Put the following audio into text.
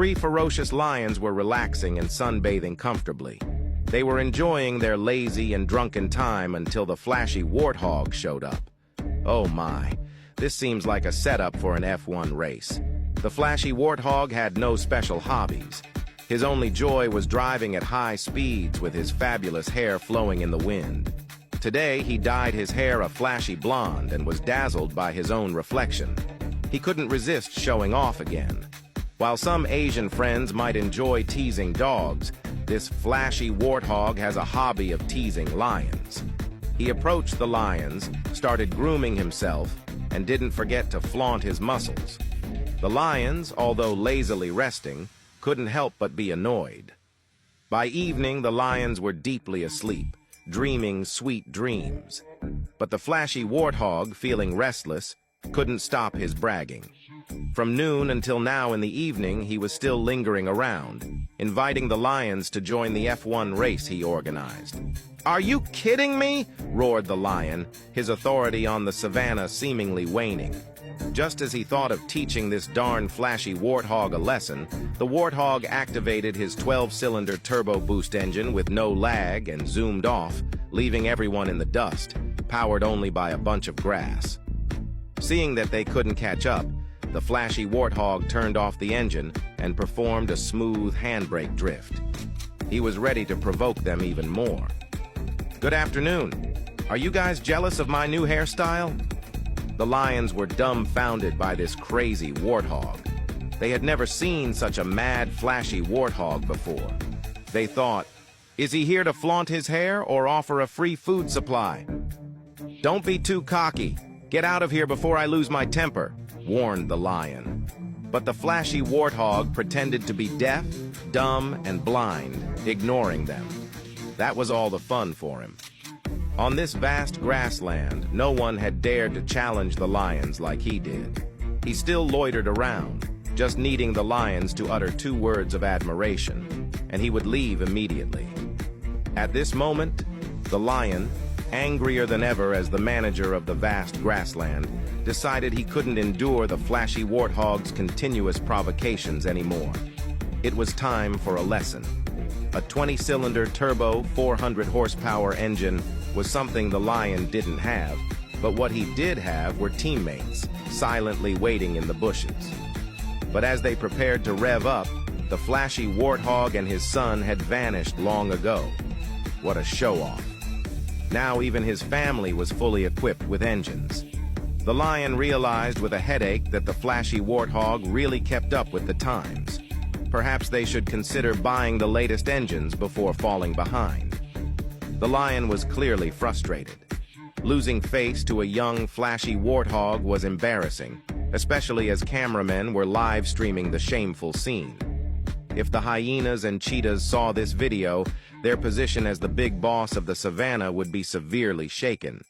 three ferocious lions were relaxing and sunbathing comfortably. They were enjoying their lazy and drunken time until the flashy warthog showed up. Oh my, this seems like a setup for an F1 race. The flashy warthog had no special hobbies. His only joy was driving at high speeds with his fabulous hair flowing in the wind. Today, he dyed his hair a flashy blonde and was dazzled by his own reflection. He couldn't resist showing off again. While some Asian friends might enjoy teasing dogs, this flashy warthog has a hobby of teasing lions. He approached the lions, started grooming himself, and didn't forget to flaunt his muscles. The lions, although lazily resting, couldn't help but be annoyed. By evening, the lions were deeply asleep, dreaming sweet dreams. But the flashy warthog, feeling restless, couldn't stop his bragging. From noon until now in the evening, he was still lingering around, inviting the lions to join the F1 race he organized. "Are you kidding me?" roared the lion, his authority on the savannah seemingly waning. Just as he thought of teaching this darn flashy warthog a lesson, the warthog activated his 12-cylinder turbo boost engine with no lag and zoomed off, leaving everyone in the dust, powered only by a bunch of grass. Seeing that they couldn't catch up, the flashy warthog turned off the engine and performed a smooth handbrake drift. He was ready to provoke them even more. "Good afternoon. Are you guys jealous of my new hairstyle?" The lions were dumbfounded by this crazy warthog. They had never seen such a mad, flashy warthog before. They thought, is he here to flaunt his hair or offer a free food supply? "Don't be too cocky. Get out of here before I lose my temper," warned the lion. But the flashy warthog pretended to be deaf, dumb, and blind, ignoring them. That was all the fun for him. On this vast grassland, no one had dared to challenge the lions like he did. He still loitered around, just needing the lions to utter 2 words of admiration, and he would leave immediately. At this moment, the lion, angrier than ever as the manager of the vast grassland, decided he couldn't endure the flashy warthog's continuous provocations anymore. It was time for a lesson. A 20-cylinder turbo, 400-horsepower engine was something the lion didn't have, but what he did have were teammates, silently waiting in the bushes. But as they prepared to rev up, the flashy warthog and his son had vanished long ago. What a show-off. Now even his family was fully equipped with engines. The lion realized with a headache that the flashy warthog really kept up with the times. Perhaps they should consider buying the latest engines before falling behind. The lion was clearly frustrated. Losing face to a young, flashy warthog was embarrassing, especially as cameramen were live streaming the shameful scene. If the hyenas and cheetahs saw this video, their position as the big boss of the savannah would be severely shaken.